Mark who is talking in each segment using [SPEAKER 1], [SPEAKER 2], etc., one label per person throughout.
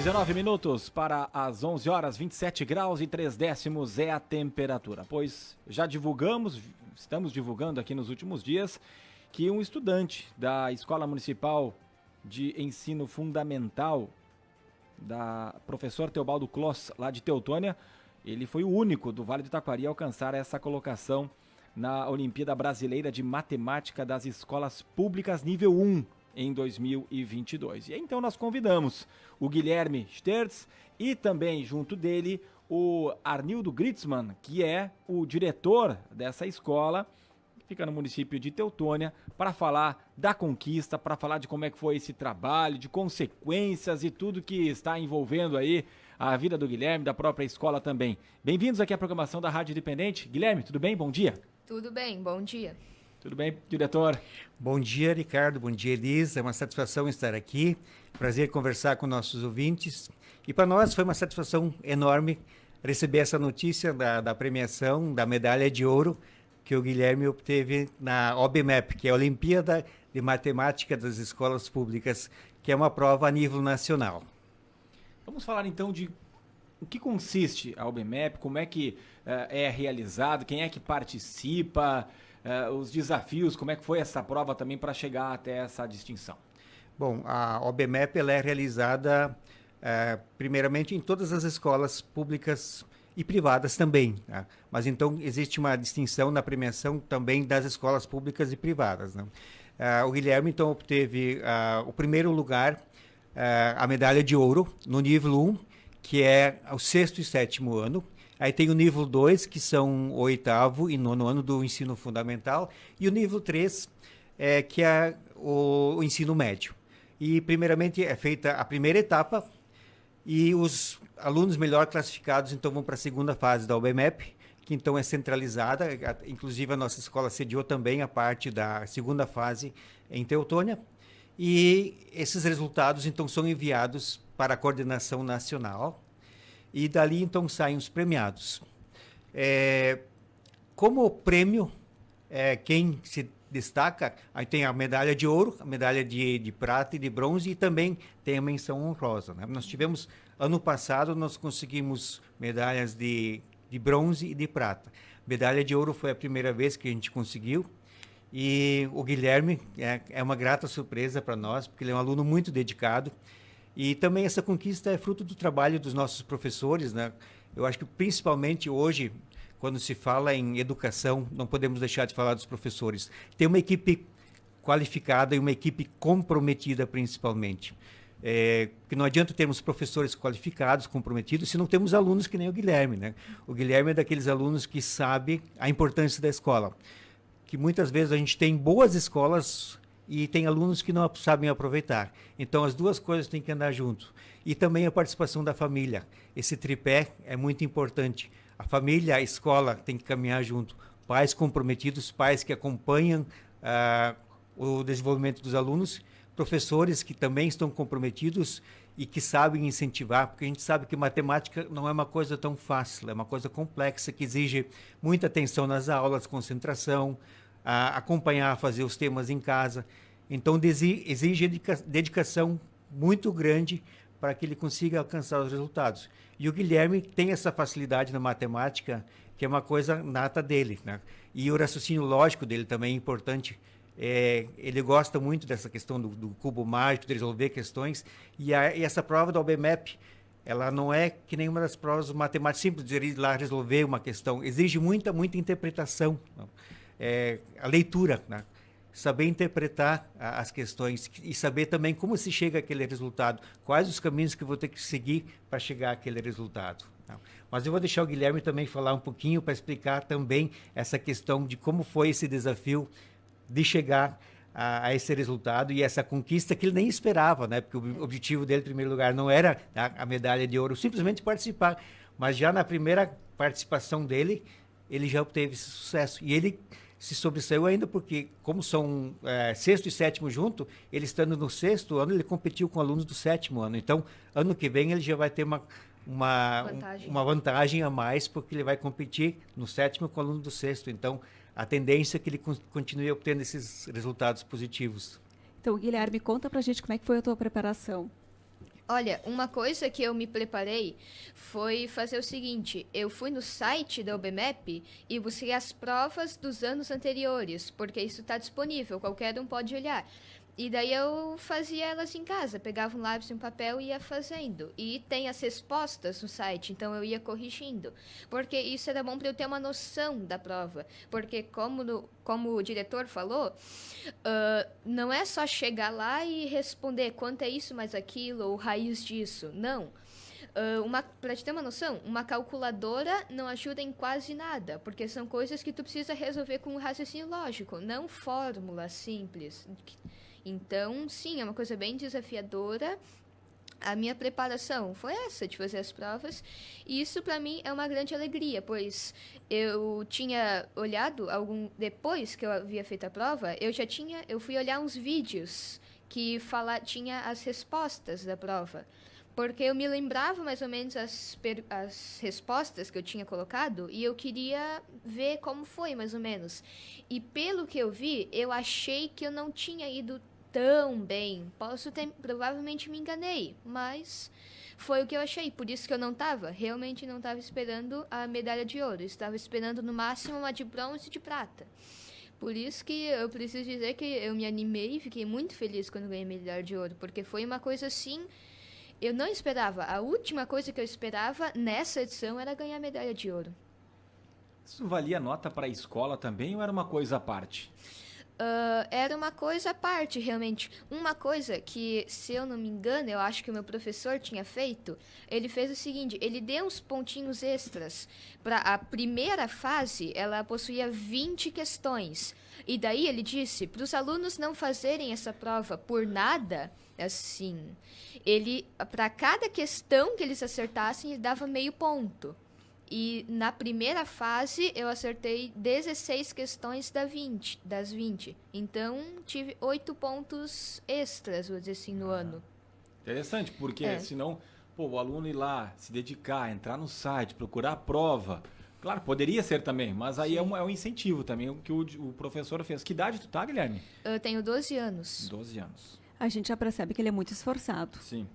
[SPEAKER 1] 19 minutos para as 11 horas, 27 graus e 3 décimos é a temperatura. Pois já estamos divulgando aqui nos últimos dias, que um estudante da Escola Municipal de Ensino Fundamental, da professor Teobaldo Kloss, lá de Teutônia, ele foi o único do Vale do Taquari a alcançar essa colocação na Olimpíada Brasileira de Matemática das Escolas Públicas nível 1 em 2022. E então nós convidamos o Guilherme Stertz e também junto dele o Arnildo Gritzmann, que é o diretor dessa escola, que fica no município de Teutônia, para falar da conquista, para falar de como é que foi esse trabalho, de consequências e tudo que está envolvendo aí a vida do Guilherme, da própria escola também. Bem-vindos aqui à programação da Rádio Independente. Guilherme, tudo bem? Bom dia.
[SPEAKER 2] Tudo bem, bom dia.
[SPEAKER 1] Tudo bem, diretor?
[SPEAKER 3] Bom dia, Ricardo. Bom dia, Elisa. É uma satisfação estar aqui. Prazer conversar com nossos ouvintes. E para nós foi uma satisfação enorme receber essa notícia da premiação, da medalha de ouro que o Guilherme obteve na OBMEP, que é a Olimpíada de Matemática das Escolas Públicas, que é uma prova a nível nacional.
[SPEAKER 1] Vamos falar então de o que consiste a OBMEP, como é que é realizado, quem é que participa, os desafios, como é que foi essa prova também para chegar até essa distinção?
[SPEAKER 3] Bom, a OBMEP ela é realizada primeiramente em todas as escolas públicas e privadas também, tá? Mas então existe uma distinção na premiação também das escolas públicas e privadas, né? O Guilherme então obteve o primeiro lugar, a medalha de ouro no nível 1, que é o 6º e 7º ano. Aí tem o nível 2, que são o 8º e 9º ano do ensino fundamental, e o nível 3, que é o ensino médio. E primeiramente é feita a primeira etapa, e os alunos melhor classificados então vão para a segunda fase da OBMEP, que então é centralizada, inclusive a nossa escola sediou também a parte da segunda fase em Teutônia, e esses resultados então são enviados para a coordenação nacional, e dali então saem os premiados. Como prêmio, quem se destaca, aí tem a medalha de ouro, a medalha de prata e de bronze, e também tem a menção honrosa, né? Nós tivemos, ano passado, nós conseguimos medalhas de bronze e de prata. Medalha de ouro foi a primeira vez que a gente conseguiu, e o Guilherme é uma grata surpresa para nós, porque ele é um aluno muito dedicado. E também essa conquista é fruto do trabalho dos nossos professores, né? Eu acho que principalmente hoje, quando se fala em educação, não podemos deixar de falar dos professores. Tem uma equipe qualificada e uma equipe comprometida principalmente. Porque não adianta termos professores qualificados, comprometidos, se não temos alunos que nem o Guilherme, né? O Guilherme é daqueles alunos que sabe a importância da escola. Que muitas vezes a gente tem boas escolas e tem alunos que não sabem aproveitar. Então, as duas coisas têm que andar junto. E também a participação da família. Esse tripé é muito importante. A família, a escola tem que caminhar junto. Pais comprometidos, pais que acompanham o desenvolvimento dos alunos, professores que também estão comprometidos e que sabem incentivar, porque a gente sabe que matemática não é uma coisa tão fácil, é uma coisa complexa que exige muita atenção nas aulas, concentração, acompanhar, fazer os temas em casa. Então, exige dedicação muito grande para que ele consiga alcançar os resultados. E o Guilherme tem essa facilidade na matemática, que é uma coisa nata dele, né? E o raciocínio lógico dele também é importante. Ele gosta muito dessa questão do cubo mágico, de resolver questões. E essa prova da OBMEP, ela não é que nem uma das provas matemáticas simples, de ir lá resolver uma questão. Exige muita interpretação, não? A leitura, né? Saber interpretar as questões e saber também como se chega àquele resultado, quais os caminhos que eu vou ter que seguir para chegar àquele resultado. Não. Mas eu vou deixar o Guilherme também falar um pouquinho para explicar também essa questão de como foi esse desafio de chegar a esse resultado e essa conquista que ele nem esperava, né? Porque o objetivo dele, em primeiro lugar, não era a medalha de ouro, simplesmente participar, mas já na primeira participação dele, ele já obteve esse sucesso. E ele se sobressaiu ainda porque, como são 6º e 7º junto, ele estando no 6º ano, ele competiu com alunos do 7º ano. Então, ano que vem, ele já vai ter uma vantagem a mais, porque ele vai competir no 7º com o aluno do 6º. Então, a tendência é que ele continue obtendo esses resultados positivos.
[SPEAKER 4] Então, Guilherme, conta pra gente como é que foi a tua preparação.
[SPEAKER 2] Olha, uma coisa que eu me preparei foi fazer o seguinte: eu fui no site da UBMEP e busquei as provas dos anos anteriores, porque isso está disponível, qualquer um pode olhar. E daí eu fazia elas em casa, pegava um lápis e um papel e ia fazendo. E tem as respostas no site, então eu ia corrigindo. Porque isso era bom para eu ter uma noção da prova. Porque como o diretor falou, não é só chegar lá e responder quanto é isso mais aquilo ou raiz disso. Não. Para te ter uma noção, uma calculadora não ajuda em quase nada, porque são coisas que tu precisa resolver com um raciocínio lógico, não fórmula simples. Então, sim, é uma coisa bem desafiadora. A minha preparação foi essa, de fazer as provas. E isso, para mim, é uma grande alegria, pois eu tinha olhado depois que eu havia feito a prova, eu fui olhar uns vídeos que tinha as respostas da prova. Porque eu me lembrava mais ou menos as respostas que eu tinha colocado e eu queria ver como foi, mais ou menos. E pelo que eu vi, eu achei que eu não tinha ido tão bem. Provavelmente me enganei, mas foi o que eu achei. Por isso que eu realmente não estava esperando a medalha de ouro. Eu estava esperando no máximo uma de bronze e de prata. Por isso que eu preciso dizer que eu me animei e fiquei muito feliz quando ganhei a medalha de ouro, porque foi uma coisa assim, eu não esperava. A última coisa que eu esperava nessa edição era ganhar a medalha de ouro.
[SPEAKER 1] Isso valia nota para a escola também ou era uma coisa à parte?
[SPEAKER 2] Era uma coisa à parte, realmente. Uma coisa que, se eu não me engano, eu acho que o meu professor tinha feito, ele fez o seguinte, ele deu uns pontinhos extras. Para a primeira fase, ela possuía 20 questões. E daí ele disse, para os alunos não fazerem essa prova por nada, assim, para cada questão que eles acertassem, ele dava meio ponto. E na primeira fase eu acertei 16 questões das 20. Então tive 8 pontos extras, vou dizer assim, no ano.
[SPEAKER 1] Interessante, porque senão, o aluno ir lá, se dedicar, entrar no site, procurar a prova. Claro, poderia ser também, mas aí é um incentivo também, o que o professor fez. Que idade tu tá, Guilherme?
[SPEAKER 2] Eu tenho 12 anos.
[SPEAKER 1] 12 anos.
[SPEAKER 4] A gente já percebe que ele é muito esforçado.
[SPEAKER 1] Sim.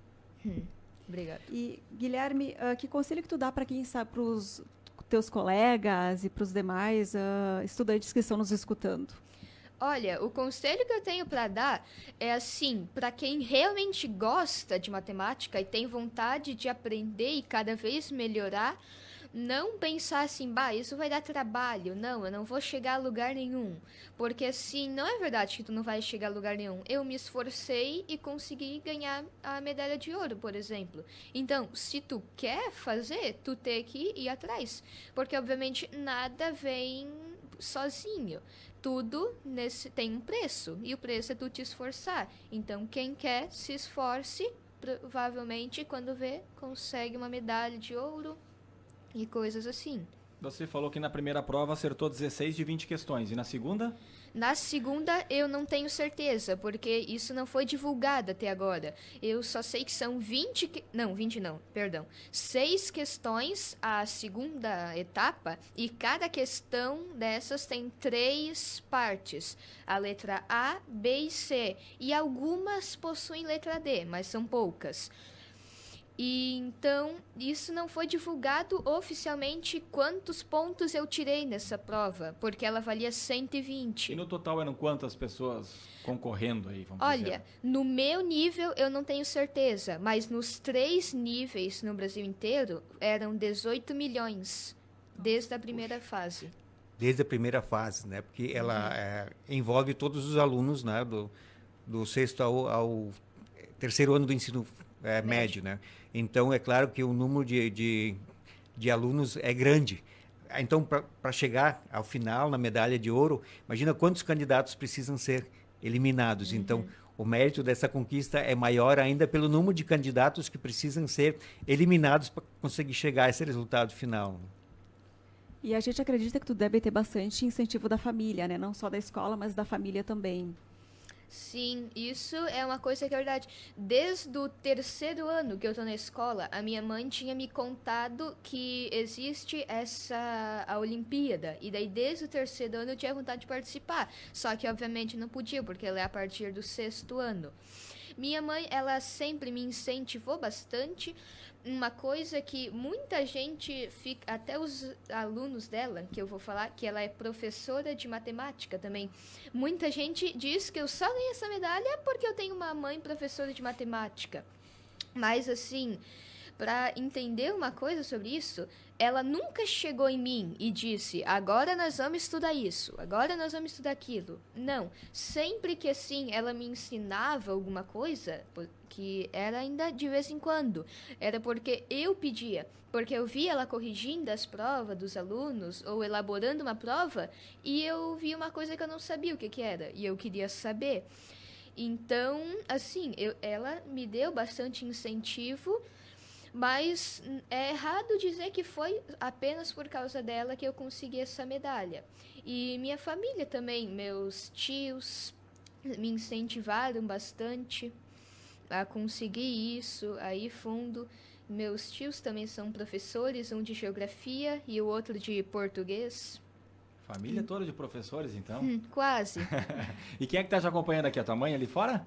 [SPEAKER 2] Obrigada.
[SPEAKER 4] E, Guilherme, que conselho que tu dá para quem sabe, para os teus colegas e para os demais estudantes que estão nos escutando?
[SPEAKER 2] Olha, o conselho que eu tenho para dar é assim, para quem realmente gosta de matemática e tem vontade de aprender e cada vez melhorar, não pensar assim, isso vai dar trabalho. Não, eu não vou chegar a lugar nenhum. Porque assim, não é verdade que tu não vai chegar a lugar nenhum. Eu me esforcei e consegui ganhar a medalha de ouro, por exemplo. Então, se tu quer fazer, tu tem que ir atrás. Porque, obviamente, nada vem sozinho. Tudo tem um preço. E o preço é tu te esforçar. Então, quem quer, se esforce. Provavelmente, quando vê, consegue uma medalha de ouro. E coisas assim.
[SPEAKER 1] Você falou que na primeira prova acertou 16 de 20 questões. E na segunda?
[SPEAKER 2] Na segunda, eu não tenho certeza, porque isso não foi divulgado até agora. Eu só sei que são 6 questões a segunda etapa, e cada questão dessas tem 3 partes. A letra A, B e C. E algumas possuem letra D, mas são poucas. E então, isso não foi divulgado oficialmente quantos pontos eu tirei nessa prova, porque ela valia 120.
[SPEAKER 1] E no total eram quantas pessoas concorrendo aí, vamos dizer?
[SPEAKER 2] Olha, no meu nível eu não tenho certeza, mas nos 3 níveis no Brasil inteiro eram 18 milhões, desde a primeira fase.
[SPEAKER 3] Desde a primeira fase, né? Porque ela envolve todos os alunos, né? Do sexto ao terceiro ano do ensino médio, né? Então, é claro que o número de alunos é grande. Então, para chegar ao final, na medalha de ouro, imagina quantos candidatos precisam ser eliminados. Então, o mérito dessa conquista é maior ainda pelo número de candidatos que precisam ser eliminados para conseguir chegar a esse resultado final.
[SPEAKER 4] E a gente acredita que tu deve ter bastante incentivo da família, né? Não só da escola, mas da família também.
[SPEAKER 2] Sim, isso é uma coisa que é verdade. Desde o terceiro ano que eu tô na escola, a minha mãe tinha me contado que existe a Olimpíada. E daí, desde o terceiro ano, eu tinha vontade de participar. Só que, obviamente, não podia, porque ela é a partir do 6º ano. Minha mãe, ela sempre me incentivou bastante. Uma coisa que muita gente fica, até os alunos dela, que eu vou falar, que ela é professora de matemática também. Muita gente diz que eu só ganhei essa medalha porque eu tenho uma mãe professora de matemática. Mas assim, para entender uma coisa sobre isso, ela nunca chegou em mim e disse, agora nós vamos estudar isso, agora nós vamos estudar aquilo. Não, sempre que assim ela me ensinava alguma coisa, que era ainda de vez em quando, era porque eu pedia, porque eu via ela corrigindo as provas dos alunos ou elaborando uma prova e eu via uma coisa que eu não sabia o que era e eu queria saber. Então, assim, ela me deu bastante incentivo. Mas é errado dizer que foi apenas por causa dela que eu consegui essa medalha. E minha família também, meus tios me incentivaram bastante a conseguir isso aí fundo. Meus tios também são professores, um de geografia e o outro de português.
[SPEAKER 1] Família toda de professores, então?
[SPEAKER 2] Quase.
[SPEAKER 1] E quem é que tá te acompanhando aqui? A tua mãe ali fora?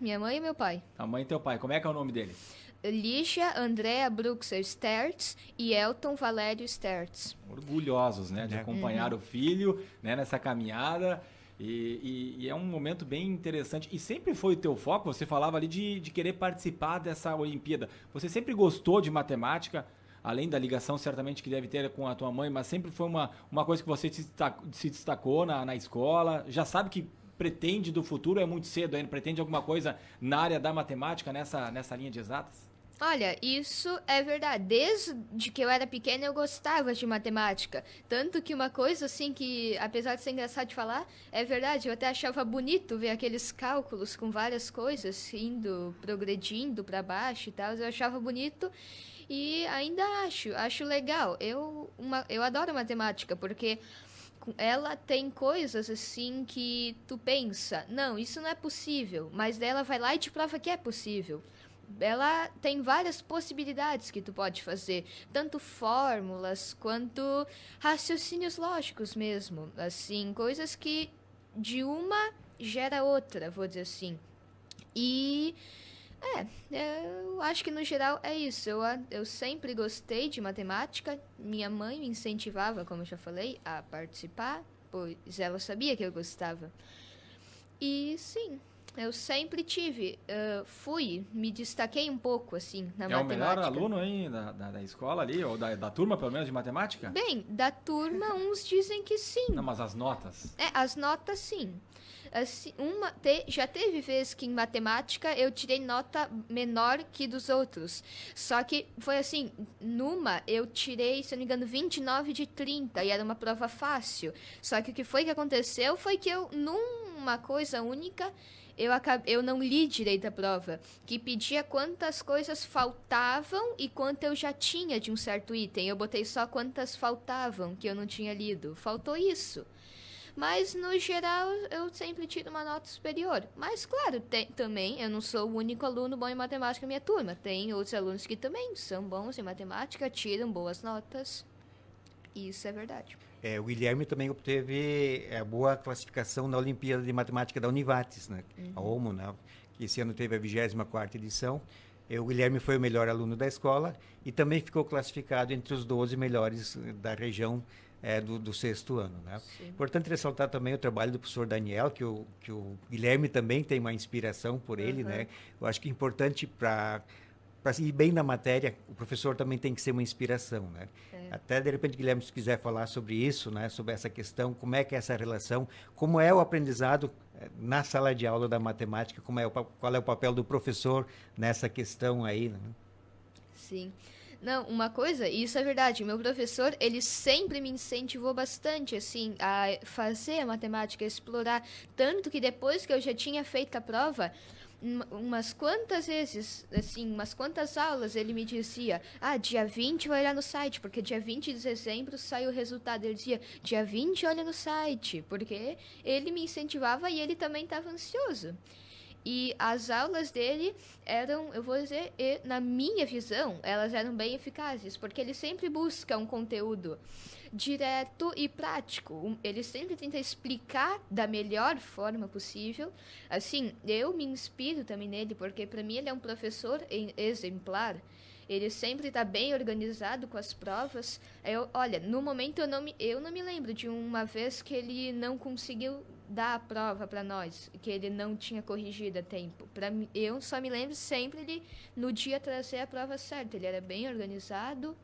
[SPEAKER 2] Minha mãe e meu pai.
[SPEAKER 1] A mãe e teu pai. Como é que é o nome deles?
[SPEAKER 2] Lígia Andréa Bruxer Stertz e Elton Valério Stertz.
[SPEAKER 1] Orgulhosos, né? De acompanhar o filho, né, nessa caminhada. E é um momento bem interessante. E sempre foi o teu foco? Você falava ali de querer participar dessa Olimpíada. Você sempre gostou de matemática? Além da ligação, certamente, que deve ter com a tua mãe, mas sempre foi uma coisa que você se destacou na escola. Já sabe que pretende do futuro, é muito cedo ainda, pretende alguma coisa na área da matemática, nessa linha de exatas?
[SPEAKER 2] Olha, isso é verdade. Desde que eu era pequena eu gostava de matemática. Tanto que uma coisa assim que, apesar de ser engraçado de falar, é verdade. Eu até achava bonito ver aqueles cálculos com várias coisas indo, progredindo para baixo e tal. Eu achava bonito e ainda acho legal. Eu adoro matemática porque ela tem coisas assim que tu pensa, não, isso não é possível, mas daí ela vai lá e te prova que é possível. Ela tem várias possibilidades que tu pode fazer, tanto fórmulas quanto raciocínios lógicos mesmo, assim, coisas que de uma gera outra, vou dizer assim. E eu acho que no geral é isso. Eu sempre gostei de matemática. Minha mãe me incentivava, como eu já falei, a participar, pois ela sabia que eu gostava. E sim, eu sempre me destaquei um pouco, assim, na matemática.
[SPEAKER 1] É o melhor aluno aí da escola ali, ou da turma, pelo menos, de matemática?
[SPEAKER 2] Bem, da turma, uns dizem que sim.
[SPEAKER 1] Não, mas as notas?
[SPEAKER 2] As notas, sim. Assim, já teve vezes que em matemática eu tirei nota menor que dos outros. Só que foi assim, numa eu tirei, se eu não me engano, 29 de 30 e era uma prova fácil. Só que o que aconteceu foi que eu, numa coisa única, eu não li direito a prova, que pedia quantas coisas faltavam e quanto eu já tinha de um certo item. Eu botei só quantas faltavam, que eu não tinha lido. Faltou isso. Mas, no geral, eu sempre tiro uma nota superior. Mas, claro, também, eu não sou o único aluno bom em matemática na minha turma. Tem outros alunos que também são bons em matemática, tiram boas notas. Isso é verdade.
[SPEAKER 3] O Guilherme também obteve a boa classificação na Olimpíada de Matemática da Univates, né? A OMO, né? Que esse ano teve a 24ª edição. O Guilherme foi o melhor aluno da escola e também ficou classificado entre os 12 melhores da região do 6º ano, né?
[SPEAKER 2] Sim.
[SPEAKER 3] Importante ressaltar também o trabalho do professor Daniel, que o Guilherme também tem uma inspiração por ele, né? Eu acho que é importante para ir bem na matéria, o professor também tem que ser uma inspiração, né? Até, de repente, Guilherme, se quiser falar sobre isso, né? Sobre essa questão, como é que é essa relação, como é o aprendizado na sala de aula da matemática, qual é o papel do professor nessa questão aí, né?
[SPEAKER 2] Sim. Não, uma coisa, e isso é verdade, meu professor, ele sempre me incentivou bastante, assim, a fazer a matemática, a explorar, tanto que depois que eu já tinha feito a prova, umas quantas vezes, assim, umas quantas aulas ele me dizia, dia 20 vai olhar no site, porque dia 20 de dezembro sai o resultado. Ele dizia, dia 20 olha no site, porque ele me incentivava e ele também estava ansioso. E as aulas dele eram, eu vou dizer, na minha visão, elas eram bem eficazes, porque ele sempre busca um conteúdo direto e prático. Ele sempre tenta explicar da melhor forma possível. Assim, eu me inspiro também nele, porque para mim ele é um professor exemplar. Ele sempre está bem organizado com as provas. Olha, no momento eu não me lembro de uma vez que ele não conseguiu dar a prova para nós, que ele não tinha corrigido a tempo. Eu só me lembro sempre de, no dia, trazer a prova certa. Ele era bem organizado.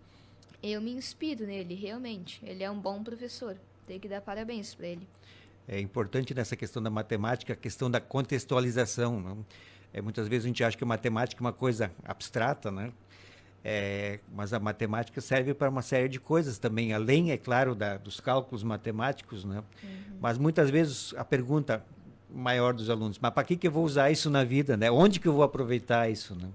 [SPEAKER 2] Eu me inspiro nele, realmente. Ele é um bom professor. Tem que dar parabéns para ele.
[SPEAKER 3] É importante nessa questão da matemática, a questão da contextualização. Não? Muitas vezes a gente acha que a matemática é uma coisa abstrata, né? Mas a matemática serve para uma série de coisas também, além, é claro, dos cálculos matemáticos, né? Mas muitas vezes a pergunta maior dos alunos, mas para que eu vou usar isso na vida, né? Onde que eu vou aproveitar isso, né?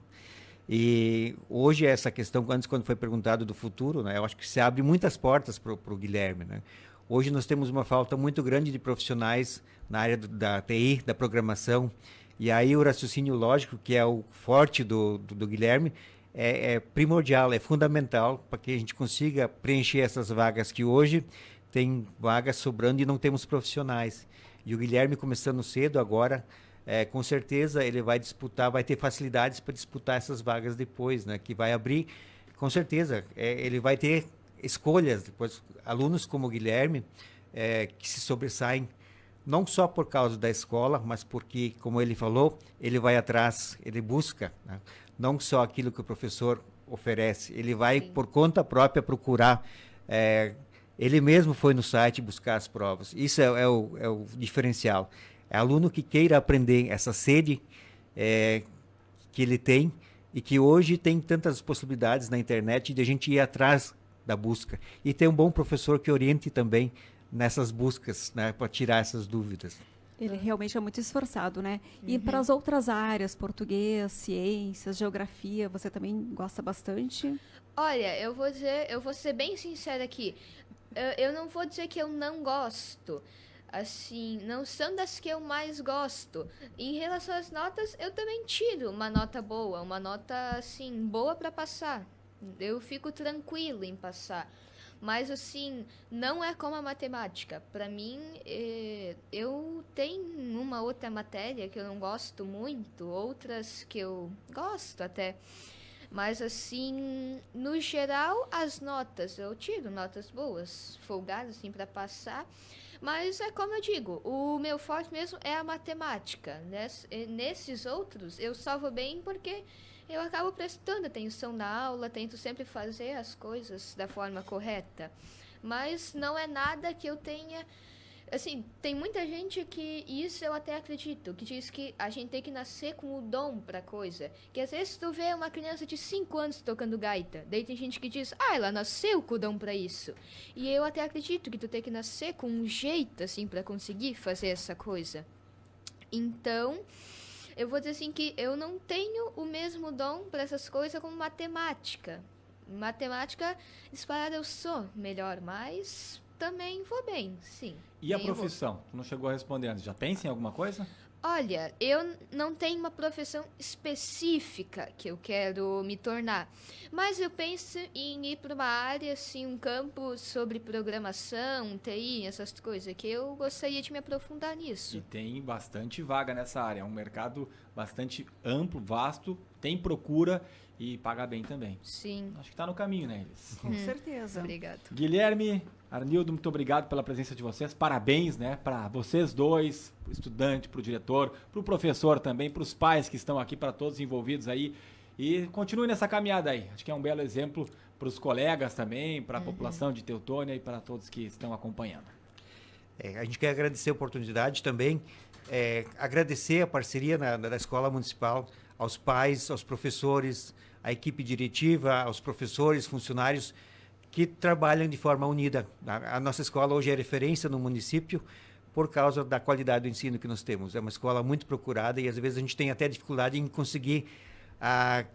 [SPEAKER 3] E hoje essa questão, antes quando foi perguntado do futuro, né? Eu acho que se abre muitas portas para o Guilherme, né? Hoje nós temos uma falta muito grande de profissionais na área da TI, da programação, e aí o raciocínio lógico, que é o forte do Guilherme, é primordial, é fundamental para que a gente consiga preencher essas vagas que hoje tem vagas sobrando e não temos profissionais. E o Guilherme, começando cedo agora, com certeza ele vai disputar, vai ter facilidades para disputar essas vagas depois, né? Que vai abrir, com certeza, ele vai ter escolhas, depois, alunos como o Guilherme, que se sobressaem, não só por causa da escola, mas porque, como ele falou, ele vai atrás, ele busca, né? Não só aquilo que o professor oferece, ele vai por conta própria procurar. Ele mesmo foi no site buscar as provas. Isso é o diferencial. É aluno que queira aprender, essa sede que ele tem e que hoje tem tantas possibilidades na internet de a gente ir atrás da busca. E ter um bom professor que oriente também nessas buscas, né, para tirar essas dúvidas.
[SPEAKER 4] Ele realmente é muito esforçado, né? E para as outras áreas, português, ciências, geografia, você também gosta bastante?
[SPEAKER 2] Olha, eu vou ser bem sincera aqui. Eu não vou dizer que eu não gosto. Assim, não são das que eu mais gosto. Em relação às notas, eu também tiro uma nota boa, uma nota, assim, boa para passar. Eu fico tranquilo em passar. Mas, assim, não é como a matemática. Para mim, eu tenho uma outra matéria que eu não gosto muito, outras que eu gosto até. Mas, assim, no geral, as notas, eu tiro notas boas, folgadas, assim, para passar. Mas é como eu digo, o meu forte mesmo é a matemática. Nesses outros, eu só vou bem porque eu acabo prestando atenção na aula, tento sempre fazer as coisas da forma correta. Mas não é nada que eu tenha... Assim, tem muita gente que, isso eu até acredito, que diz que a gente tem que nascer com o dom pra coisa. Que às vezes tu vê uma criança de 5 anos tocando gaita, daí tem gente que diz, ela nasceu com o dom pra isso. E eu até acredito que tu tem que nascer com um jeito, assim, pra conseguir fazer essa coisa. Então, eu vou dizer assim que eu não tenho o mesmo dom pra essas coisas como matemática. Matemática, disparada eu sou melhor, mas... também vou bem, sim.
[SPEAKER 1] E a profissão? Tu não chegou a responder antes. Já pensa em alguma coisa?
[SPEAKER 2] Olha, eu não tenho uma profissão específica que eu quero me tornar. Mas eu penso em ir para uma área, assim, um campo sobre programação, TI, essas coisas, que eu gostaria de me aprofundar nisso.
[SPEAKER 1] E tem bastante vaga nessa área. É um mercado bastante amplo, vasto, tem procura e paga bem também.
[SPEAKER 2] Sim.
[SPEAKER 1] Acho que está no caminho, né, Elis?
[SPEAKER 4] Com certeza.
[SPEAKER 2] Obrigado.
[SPEAKER 1] Guilherme, Arnildo, muito obrigado pela presença de vocês. Parabéns, né, para vocês dois, para o estudante, para o diretor, para o professor também, para os pais que estão aqui, para todos envolvidos aí. E continue nessa caminhada aí. Acho que é um belo exemplo para os colegas também, para a população de Teutônia e para todos que estão acompanhando.
[SPEAKER 3] A gente quer agradecer a oportunidade também, agradecer a parceria da Escola Municipal, aos pais, aos professores, à equipe diretiva, aos professores, funcionários que trabalham de forma unida. A nossa escola hoje é referência no município por causa da qualidade do ensino que nós temos. É uma escola muito procurada e às vezes a gente tem até dificuldade em conseguir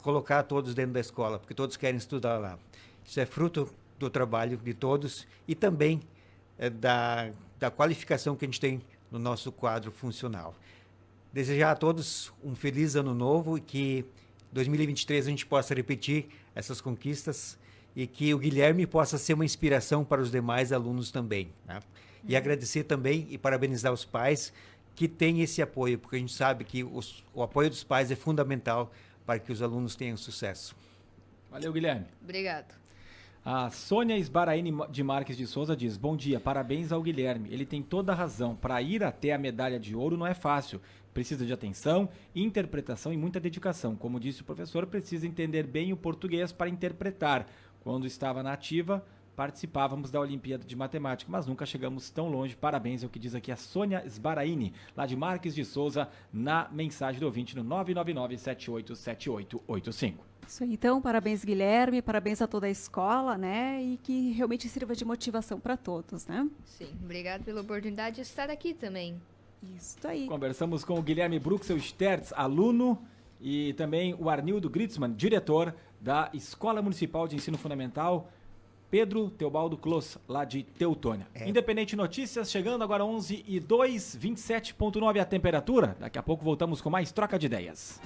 [SPEAKER 3] colocar todos dentro da escola, porque todos querem estudar lá. Isso é fruto do trabalho de todos e também da qualificação que a gente tem no nosso quadro funcional. Desejar a todos um feliz ano novo e que 2023 a gente possa repetir essas conquistas e que o Guilherme possa ser uma inspiração para os demais alunos também, né? E agradecer também e parabenizar os pais que têm esse apoio, porque a gente sabe que o apoio dos pais é fundamental para que os alunos tenham sucesso.
[SPEAKER 1] Valeu, Guilherme.
[SPEAKER 2] Obrigado.
[SPEAKER 1] A Sônia Sbaraini de Marques de Souza diz: bom dia, parabéns ao Guilherme. Ele tem toda a razão. Para ir até a medalha de ouro não é fácil. Precisa de atenção, interpretação e muita dedicação. Como disse o professor, precisa entender bem o português para interpretar. Quando estava na ativa, participávamos da Olimpíada de Matemática, mas nunca chegamos tão longe. Parabéns, é o que diz aqui a Sônia Sbaraini, lá de Marques de Souza, na mensagem do ouvinte no 999-787885.
[SPEAKER 4] Isso aí, então, parabéns, Guilherme, parabéns a toda a escola, né? E que realmente sirva de motivação para todos, né?
[SPEAKER 2] Sim, obrigado pela oportunidade de estar aqui também.
[SPEAKER 4] Isso aí.
[SPEAKER 1] Conversamos com o Guilherme Bruxel Stertz, aluno, e também o Arnildo Gritzmann, diretor da Escola Municipal de Ensino Fundamental Pedro Teobaldo Clos, lá de Teutônia. Independente Notícias, chegando agora 11h02, 27,9 a temperatura. Daqui a pouco voltamos com mais Troca de Ideias.